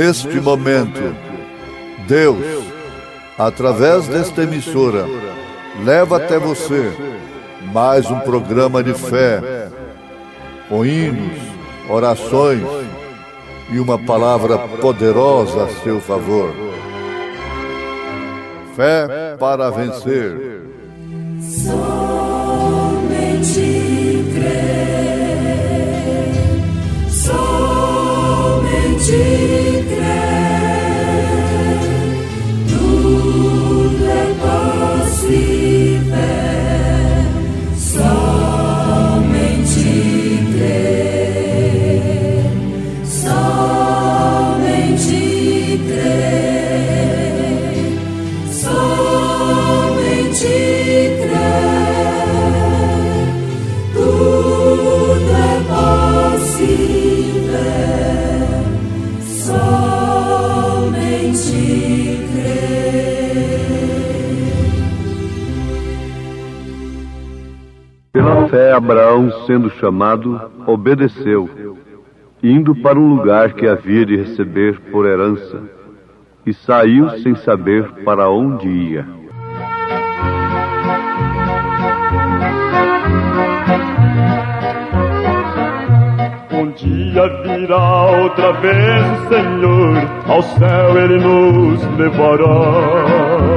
Neste momento, Deus, através desta emissora, leva até você mais um programa de fé, com hinos, orações e uma palavra poderosa a seu favor. Fé para vencer. Somente crer, somente crer, tudo é possível, somente crer, somente crer, somente crer, tudo é possível, somente crer. Pela fé, Abraão, sendo chamado, obedeceu, indo para um lugar que havia de receber por herança, e saiu sem saber para onde ia. Um dia virá outra vez o Senhor, ao céu Ele nos levará.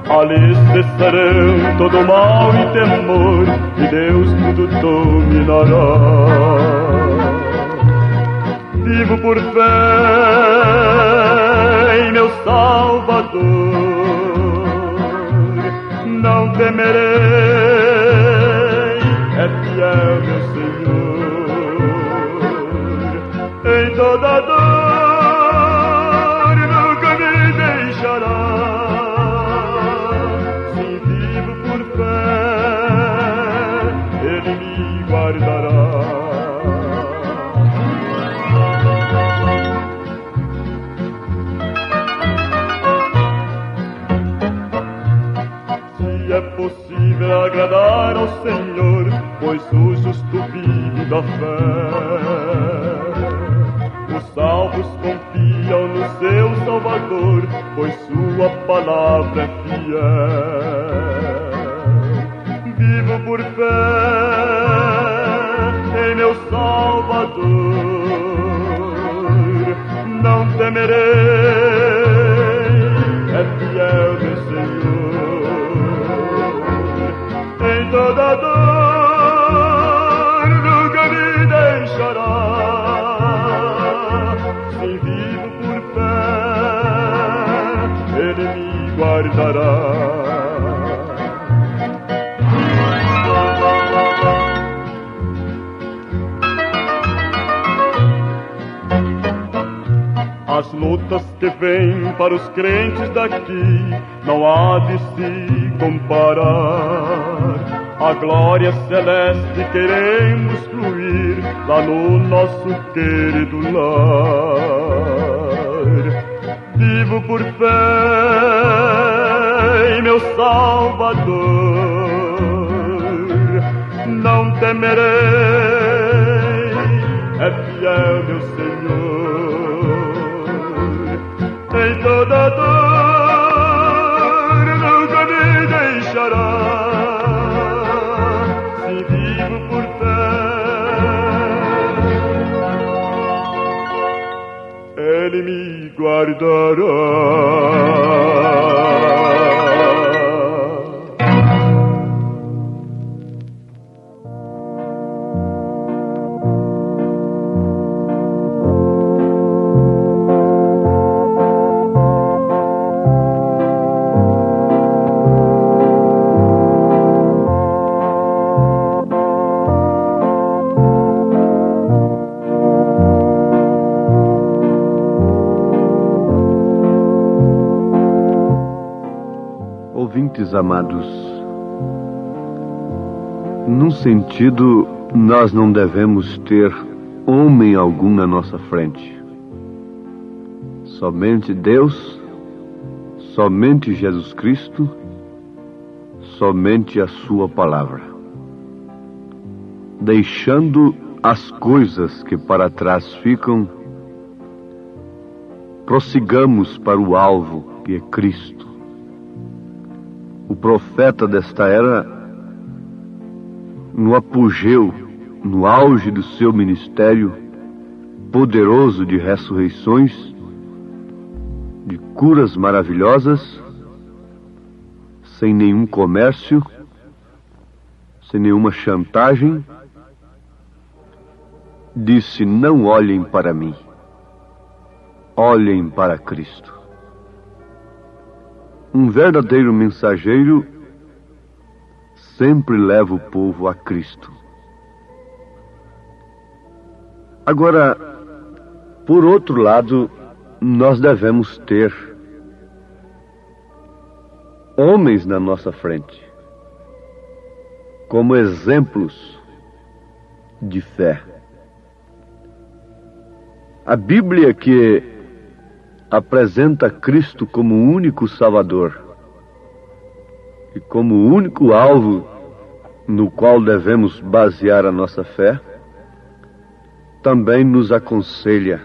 Ali cessarão todo mal e temor, e Deus tudo dominará. Vivo por fé em meu Salvador, não temerei, é fiel meu Senhor. Em toda dor nunca me deixará. Se vivo por fé, Ele me guardará. Se é possível agradar ao Senhor, pois o justo vive da fé. Os salvos confiam no seu Salvador, pois sua palavra é fiel. Vivo por fé em meu Salvador, não temerei, é fiel meu Senhor. Em toda dor nunca me deixará. Se vivo por fé, Ele me guardará. As lutas que vêm para os crentes daqui não há de se comparar. A glória celeste queremos fluir lá no nosso querido lar. Vivo por fé em meu Salvador, não temerei, é fiel meu Senhor. Em toda dor nunca me deixará. Se vivo por fé, Ele me guardará. Ouvintes amados, num sentido, nós não devemos ter homem algum na nossa frente. Somente Deus, somente Jesus Cristo, somente a sua palavra. Deixando as coisas que para trás ficam prossigamos para o alvo, que é Cristo. O profeta desta era, no apogeu, no auge do seu ministério poderoso de ressurreições, de curas maravilhosas, sem nenhum comércio, sem nenhuma chantagem, disse: não olhem para mim, olhem para Cristo. Um verdadeiro mensageiro sempre leva o povo a Cristo. Agora, por outro lado, nós devemos ter homens na nossa frente, como exemplos de fé. A Bíblia, que apresenta Cristo como o único Salvador e como o único alvo no qual devemos basear a nossa fé, também nos aconselha,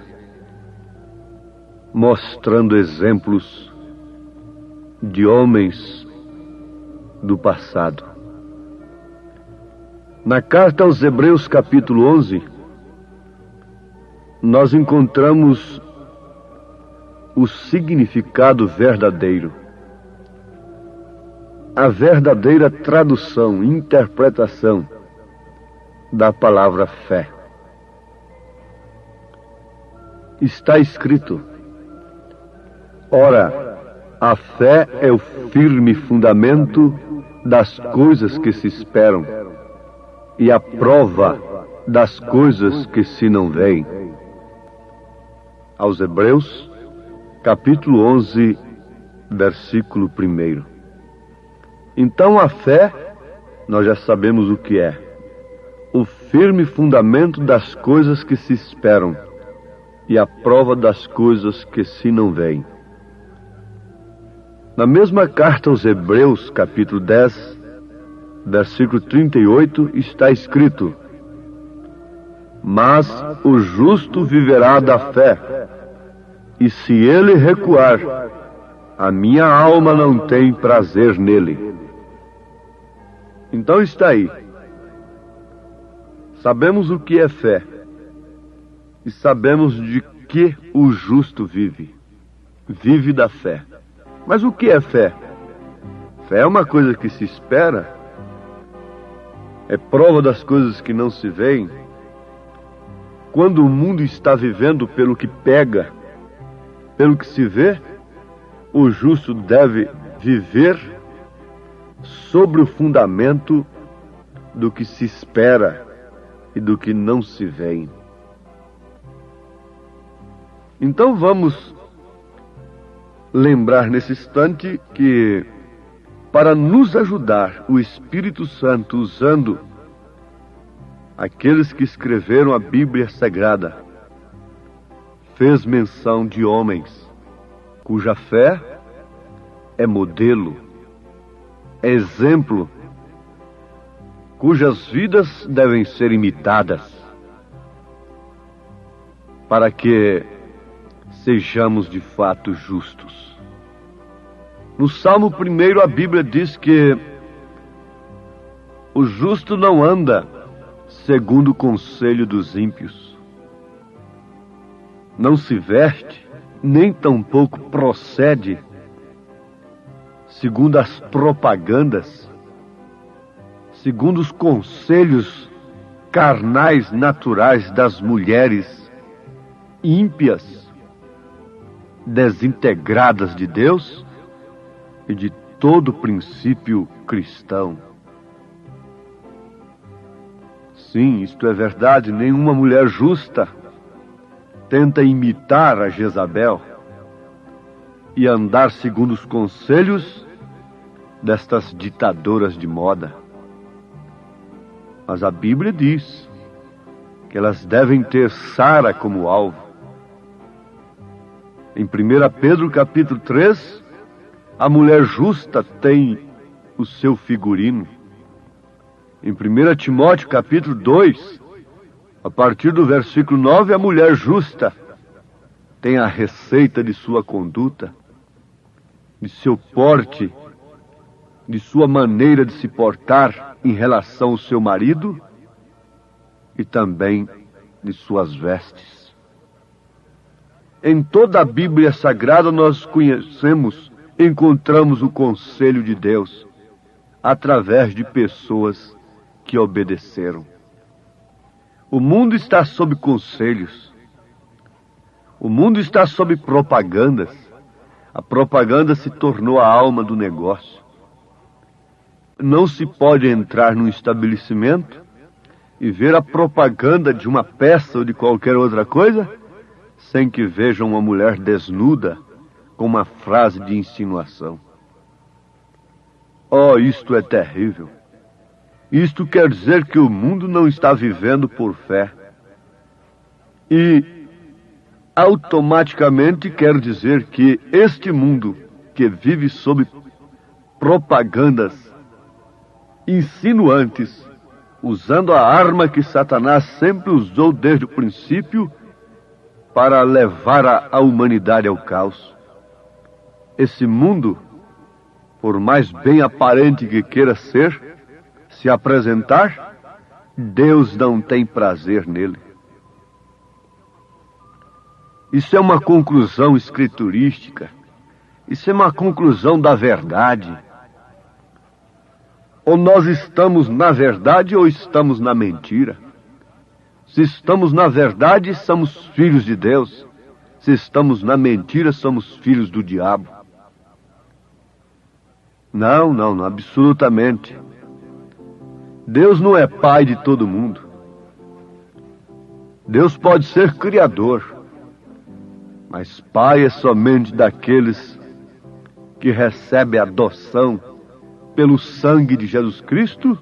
mostrando exemplos de homens do passado. Na carta aos Hebreus, capítulo 11, nós encontramos o significado verdadeiro, a verdadeira tradução, interpretação da palavra fé. Está escrito: ora, a fé é o firme fundamento das coisas que se esperam e a prova das coisas que se não veem. Aos Hebreus, capítulo 11, versículo 1. Então a fé, nós já sabemos o que é: o firme fundamento das coisas que se esperam e a prova das coisas que se não veem. Na mesma carta aos Hebreus, capítulo 10, versículo 38, está escrito: mas o justo viverá da fé, e se ele recuar, a minha alma não tem prazer nele. Então está aí. Sabemos o que é fé, e sabemos de que o justo vive. Vive da fé. Mas o que é fé? Fé é uma coisa que se espera, é prova das coisas que não se veem. Quando o mundo está vivendo pelo que pega, pelo que se vê, o justo deve viver sobre o fundamento do que se espera e do que não se vê. Então vamos lembrar nesse instante que, para nos ajudar, o Espírito Santo, usando aqueles que escreveram a Bíblia Sagrada, fez menção de homens cuja fé é modelo, é exemplo, cujas vidas devem ser imitadas, para que sejamos de fato justos. No Salmo 1, a Bíblia diz que o justo não anda segundo o conselho dos ímpios, não se veste, nem tampouco procede segundo as propagandas, segundo os conselhos carnais naturais das mulheres ímpias, desintegradas de Deus e de todo princípio cristão. Sim, isto é verdade, nenhuma mulher justa tenta imitar a Jezabel e andar segundo os conselhos destas ditadoras de moda. Mas a Bíblia diz que elas devem ter Sara como alvo. Em 1 Pedro capítulo 3, a mulher justa tem o seu figurino. Em 1 Timóteo capítulo 2, a partir do versículo 9, a mulher justa tem a receita de sua conduta, de seu porte, de sua maneira de se portar em relação ao seu marido e também de suas vestes. Em toda a Bíblia Sagrada nós encontramos o conselho de Deus através de pessoas que obedeceram. O mundo está sob conselhos. O mundo está sob propagandas. A propaganda se tornou a alma do negócio. Não se pode entrar num estabelecimento e ver a propaganda de uma peça ou de qualquer outra coisa sem que veja uma mulher desnuda com uma frase de insinuação. Oh, isto é terrível. Isto quer dizer que o mundo não está vivendo por fé. E automaticamente quer dizer que este mundo que vive sob propagandas insinuantes, usando a arma que Satanás sempre usou desde o princípio para levar a humanidade ao caos. Esse mundo, por mais bem aparente que queira ser, se apresentar, Deus não tem prazer nele. Isso é uma conclusão escriturística. Isso é uma conclusão da verdade. Ou nós estamos na verdade ou estamos na mentira. Se estamos na verdade, somos filhos de Deus. Se estamos na mentira, somos filhos do diabo. Não, absolutamente. Deus não é pai de todo mundo. Deus pode ser criador, mas pai é somente daqueles que recebem a adoção pelo sangue de Jesus Cristo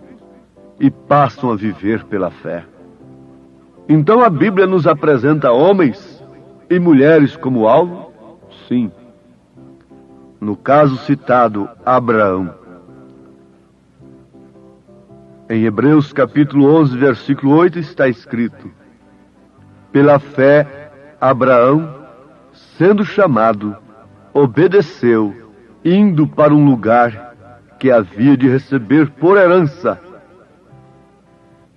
e passam a viver pela fé. Então a Bíblia nos apresenta homens e mulheres como alvo? Sim. No caso citado, Abraão. Em Hebreus capítulo 11, versículo 8 está escrito: pela fé, Abraão, sendo chamado, obedeceu, indo para um lugar que havia de receber por herança,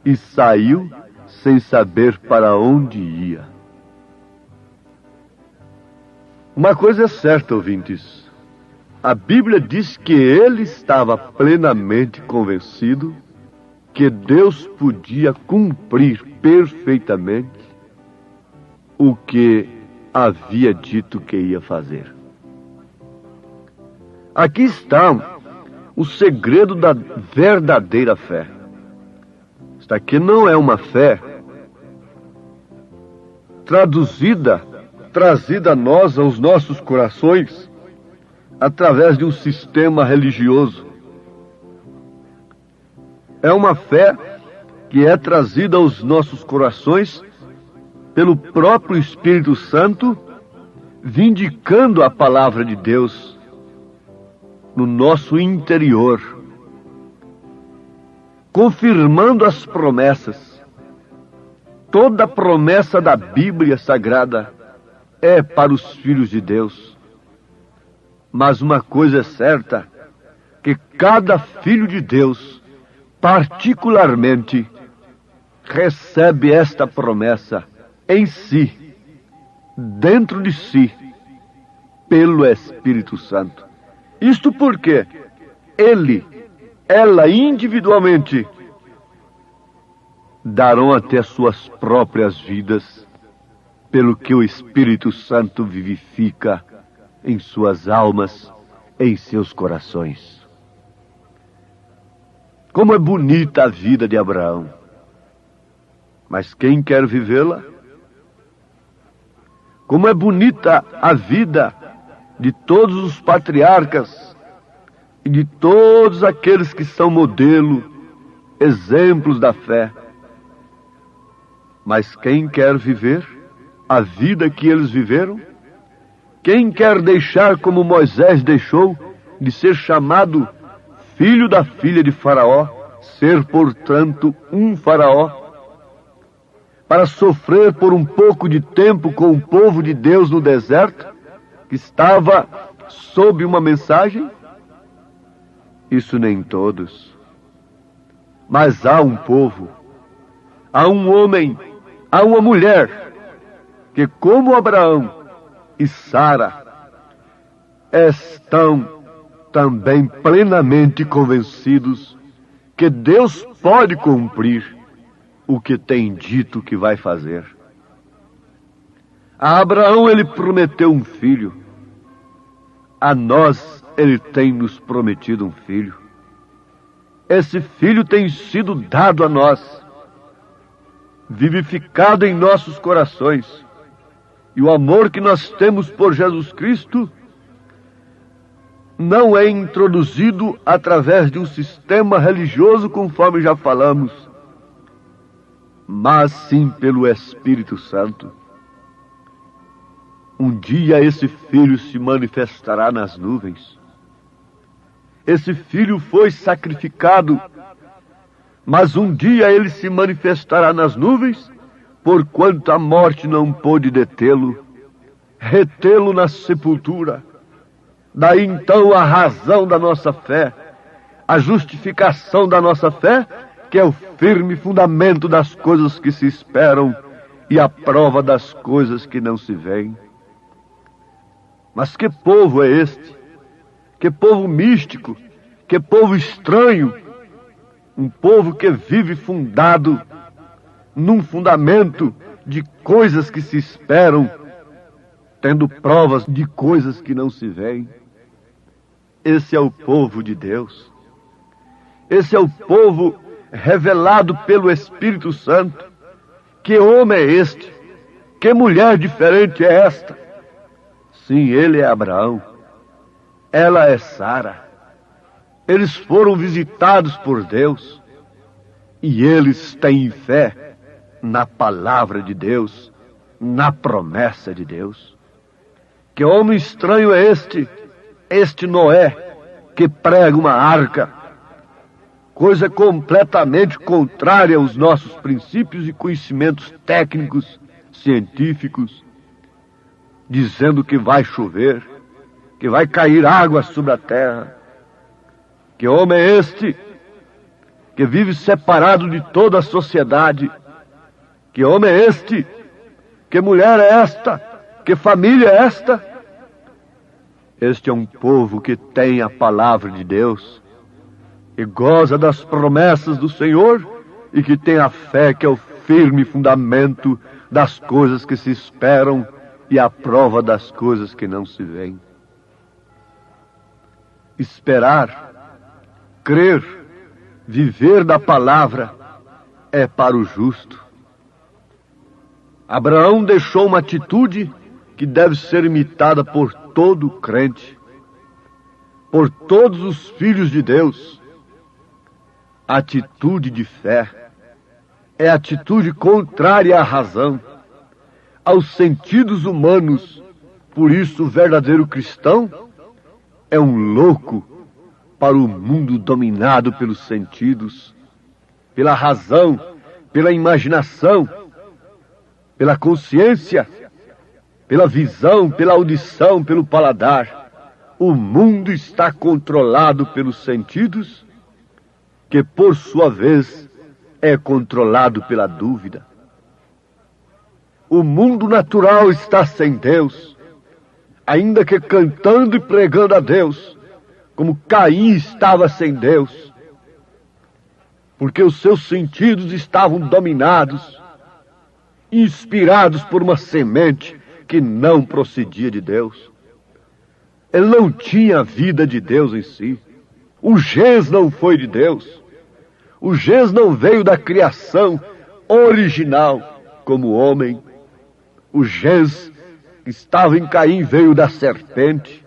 e saiu sem saber para onde ia. Uma coisa é certa, ouvintes. A Bíblia diz que ele estava plenamente convencido que Deus podia cumprir perfeitamente o que havia dito que ia fazer. Aqui está o segredo da verdadeira fé. Esta aqui não é uma fé trazida a nós, aos nossos corações, através de um sistema religioso. É uma fé que é trazida aos nossos corações pelo próprio Espírito Santo, vindicando a palavra de Deus no nosso interior, confirmando as promessas. Toda promessa da Bíblia Sagrada é para os filhos de Deus. Mas uma coisa é certa, que cada filho de Deus, particularmente, recebe esta promessa em si, dentro de si, pelo Espírito Santo. Isto porque ela individualmente, darão até suas próprias vidas, pelo que o Espírito Santo vivifica em suas almas, em seus corações. Como é bonita a vida de Abraão. Mas quem quer vivê-la? Como é bonita a vida de todos os patriarcas e de todos aqueles que são modelo, exemplos da fé. Mas quem quer viver a vida que eles viveram? Quem quer deixar como Moisés deixou, de ser chamado filho da filha de Faraó, ser, portanto, um faraó? para sofrer por um pouco de tempo com o povo de Deus no deserto, que estava sob uma mensagem? Isso nem todos. Mas há um povo, há um homem, há uma mulher, que como Abraão e Sara, estão também plenamente convencidos que Deus pode cumprir o que tem dito que vai fazer. A Abraão ele prometeu um filho. A nós ele tem nos prometido um filho. Esse filho tem sido dado a nós, vivificado em nossos corações. E o amor que nós temos por Jesus Cristo não é introduzido através de um sistema religioso, conforme já falamos, mas sim pelo Espírito Santo. Um dia esse filho se manifestará nas nuvens. Esse filho foi sacrificado, mas um dia ele se manifestará nas nuvens, porquanto a morte não pôde detê-lo, retê-lo na sepultura. Daí então a razão da nossa fé, a justificação da nossa fé, que é o firme fundamento das coisas que se esperam e a prova das coisas que não se veem. Mas que povo é este? Que povo místico? Que povo estranho? Um povo que vive fundado num fundamento de coisas que se esperam, tendo provas de coisas que não se veem. Esse é o povo de Deus. Esse é o povo revelado pelo Espírito Santo. Que homem é este? Que mulher diferente é esta? Sim, ele é Abraão. Ela é Sara. Eles foram visitados por Deus. E eles têm fé na palavra de Deus, na promessa de Deus. Que homem estranho é este? Este Noé, que prega uma arca, coisa completamente contrária aos nossos princípios e conhecimentos técnicos, científicos, dizendo que vai chover, que vai cair água sobre a terra. Que homem é este que vive separado de toda a sociedade? Que homem é este? Que mulher é esta? Que família é esta? Este é um povo que tem a palavra de Deus, e goza das promessas do Senhor, e que tem a fé que é o firme fundamento das coisas que se esperam e a prova das coisas que não se veem. Esperar, crer, viver da palavra é para o justo. Abraão deixou uma atitude que deve ser imitada por todo crente, por todos os filhos de Deus. A atitude de fé é a atitude contrária à razão, aos sentidos humanos. Por isso, o verdadeiro cristão é um louco para o mundo dominado pelos sentidos, pela razão, pela imaginação, pela consciência, pela visão, pela audição, pelo paladar. O mundo está controlado pelos sentidos, que por sua vez é controlado pela dúvida. O mundo natural está sem Deus, ainda que cantando e pregando a Deus, como Caim estava sem Deus, porque os seus sentidos estavam dominados, inspirados por uma semente que não procedia de Deus. Ele não tinha a vida de Deus em si. O gens não foi de Deus. O gens não veio da criação original como homem. O gens que estava em Caim veio da serpente.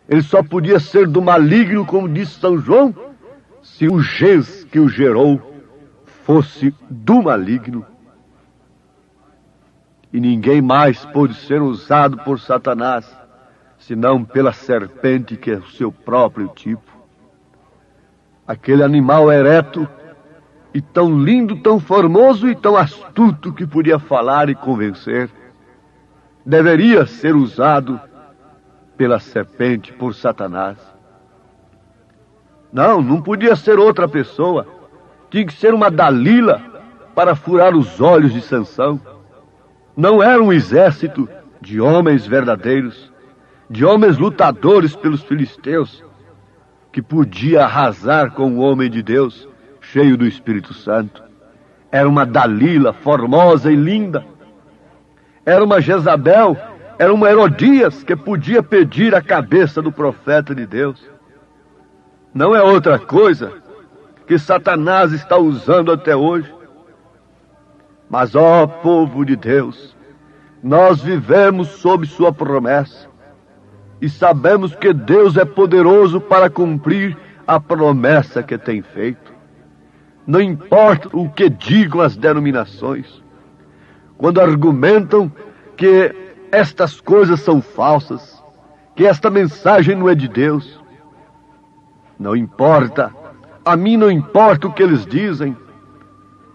Ele só podia ser do maligno, como disse São João, se o gens que o gerou fosse do maligno. E ninguém mais pôde ser usado por Satanás, senão pela serpente, que é o seu próprio tipo. Aquele animal ereto e tão lindo, tão formoso e tão astuto que podia falar e convencer, deveria ser usado pela serpente, por Satanás. Não podia ser outra pessoa. Tinha que ser uma Dalila para furar os olhos de Sansão. Não era um exército de homens verdadeiros, de homens lutadores pelos filisteus, que podia arrasar com o homem de Deus, cheio do Espírito Santo. Era uma Dalila formosa e linda. Era uma Jezabel, era uma Herodias que podia pedir a cabeça do profeta de Deus. Não é outra coisa que Satanás está usando até hoje. Mas, ó povo de Deus, nós vivemos sob sua promessa e sabemos que Deus é poderoso para cumprir a promessa que tem feito. Não importa o que digam as denominações, quando argumentam que estas coisas são falsas, que esta mensagem não é de Deus. Não importa, a mim não importa o que eles dizem.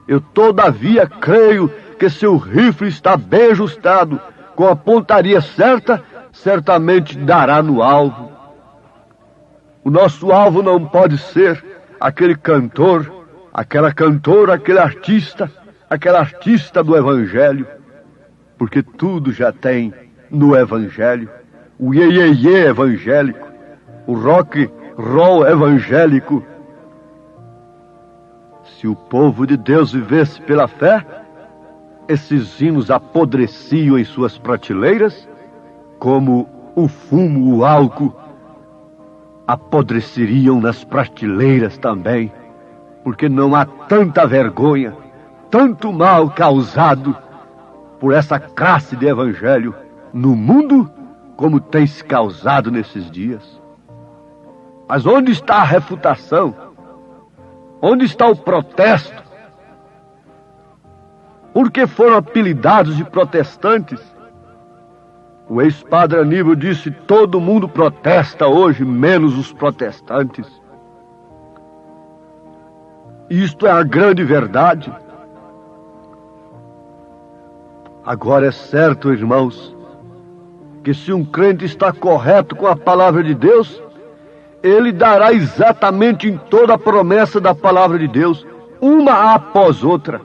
Eu todavia creio que se o rifle está bem ajustado, com a pontaria certa, certamente dará no alvo. O nosso alvo não pode ser aquele cantor, aquela cantora, aquele artista, aquela artista do Evangelho, porque tudo já tem no Evangelho. O iê evangélico, o rock roll evangélico. Se o povo de Deus vivesse pela fé, esses hinos apodreciam em suas prateleiras, como o fumo, o álcool, apodreceriam nas prateleiras também, porque não há tanta vergonha, tanto mal causado por essa classe de evangelho no mundo como tem se causado nesses dias. Mas onde está a refutação? Onde está o protesto? Por que foram apelidados de protestantes? O ex-padre Aníbal disse: todo mundo protesta hoje, menos os protestantes. Isto é a grande verdade. Agora é certo, irmãos, que se um crente está correto com a palavra de Deus, ele dará exatamente em toda a promessa da palavra de Deus, uma após outra.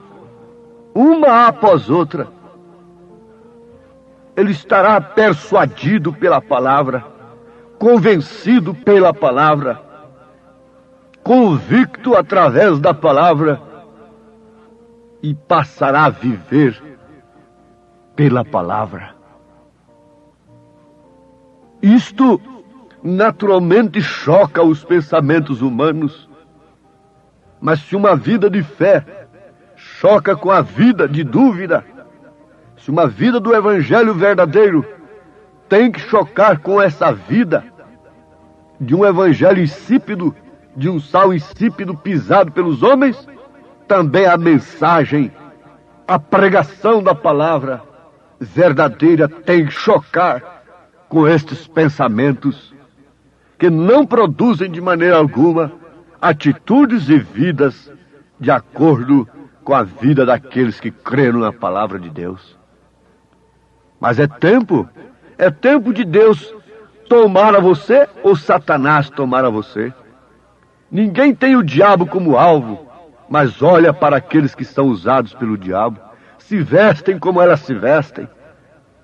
Uma após outra. Ele estará persuadido pela palavra, convencido pela palavra, convicto através da palavra, e passará a viver pela palavra. Isto naturalmente choca os pensamentos humanos, mas se uma vida de fé choca com a vida de dúvida, se uma vida do evangelho verdadeiro tem que chocar com essa vida de um evangelho insípido, de um sal insípido pisado pelos homens, também a mensagem, a pregação da palavra verdadeira tem que chocar com estes pensamentos que não produzem de maneira alguma atitudes e vidas de acordo com a vida daqueles que creram na palavra de Deus. Mas é tempo de Deus tomar a você ou Satanás tomar a você. Ninguém tem o diabo como alvo, mas olha para aqueles que são usados pelo diabo, se vestem como elas se vestem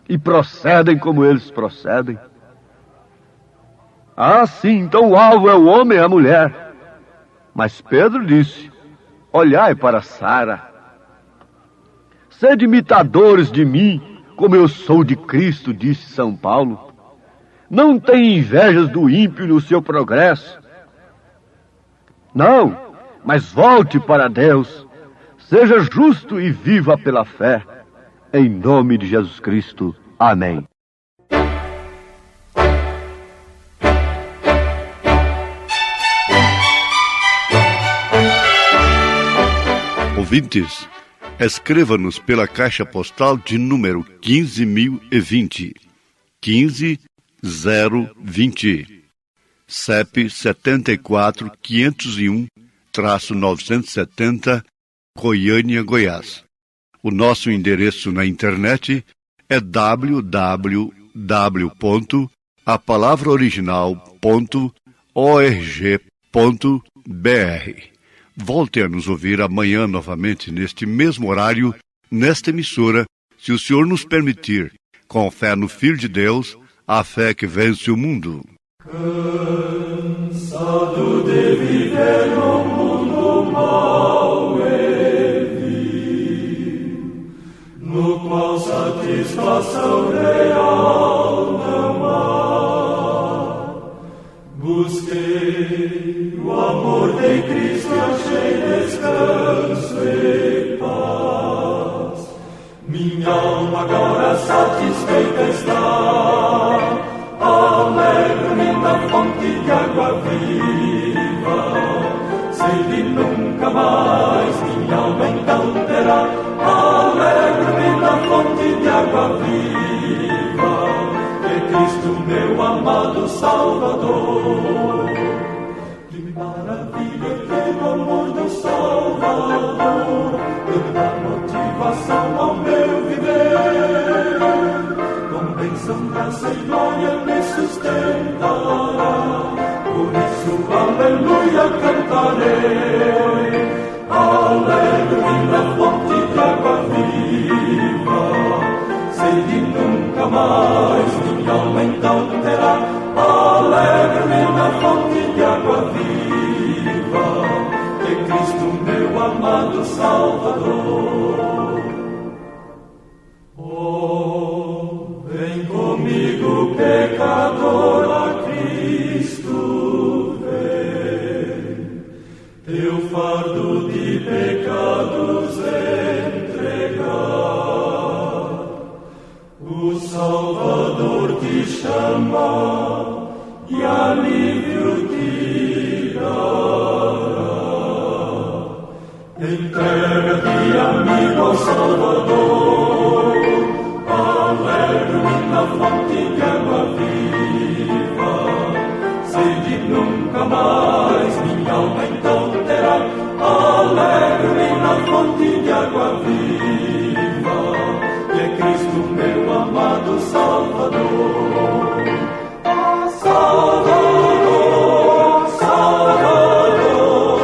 e procedem como eles procedem. Ah, sim, então o alvo é o homem e a mulher. Mas Pedro disse: olhai para Sara. Sede imitadores de mim, como eu sou de Cristo, disse São Paulo. Não tenha invejas do ímpio no seu progresso. Não, mas volte para Deus. Seja justo e viva pela fé. Em nome de Jesus Cristo. Amém. Ouvintes, escreva-nos pela caixa postal de número 15.020, 15020, CEP 74 501-970, Goiânia, Goiás. O nosso endereço na internet é www.apalavraoriginal.org.br. Volte a nos ouvir amanhã novamente neste mesmo horário, nesta emissora, se o Senhor nos permitir, com fé no Filho de Deus, a fé que vence o mundo. Cansado de viver no mundo mau e vil, no qual satisfação real não há, busquei o amor de Cristo e achei descanso e paz. Minha alma agora satisfeita está, alegro-me na fonte de água viva, sei que nunca mais minha alma então terá. Alegro-me na fonte de água viva, que Cristo meu amado Salvador. Que maravilha pelo amor do Salvador, ele dá motivação ao meu viver. Com bênção, graça e glória me sustentará, por isso aleluia cantarei. Alegro-me na fonte de água viva, sei que nunca mais minha alma então terá. Alegro-me na fonte de água viva, que Cristo meu amado Salvador. Oh, vem comigo pecador, a Cristo vem, teu fardo de pecados entregar. O Salvador te chama e alívio te dará. Entrega-te, amigo, ao Salvador. Alegro-me na fonte de água viva, sei que nunca mais minha alma então terá. Alegro-me na fonte de água viva, que é Cristo meu amado Salvador. Salvador, Salvador,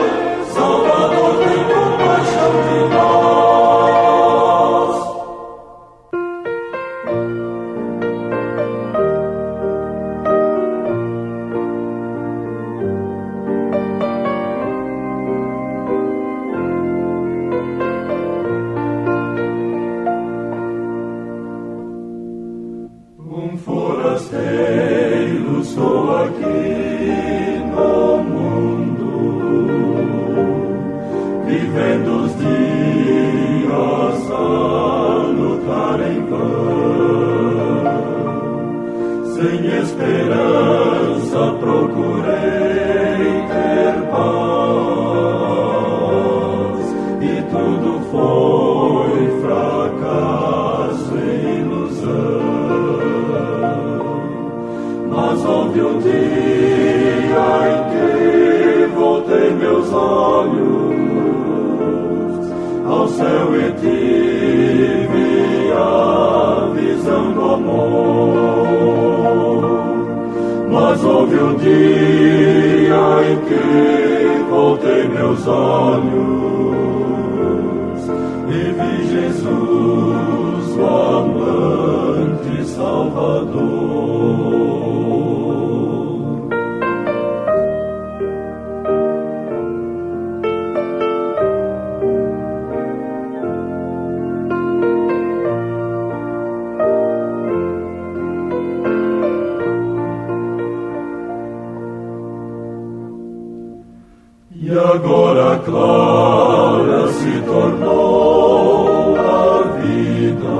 Salvador, tem compaixão de nós. Um forasteiro sou aqui no mundo, vivendo os dias a lutar em vão. Sem esperança procurei ter paz, e tudo foi fracasso e ilusão. Mas houve um dia em que voltei meus olhos ao céu e tive a visão do amor. Mas houve um dia em que voltei meus olhos e vi Jesus, o amante Salvador. E agora clara se tornou a vida,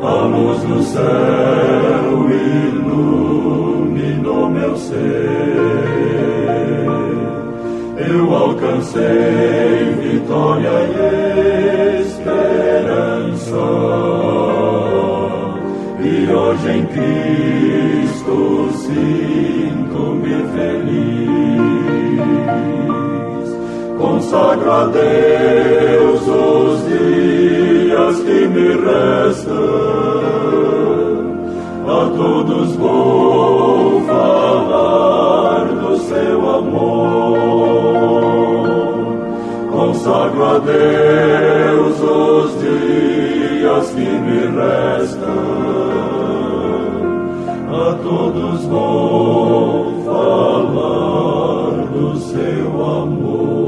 a luz do céu iluminou meu ser. Eu alcancei vitória e esperança, e hoje em Cristo sinto-me feliz. Com Consagro a Deus os dias que me restam, a todos vou falar do seu amor. Consagro a Deus os dias que me restam, a todos vou falar do seu amor.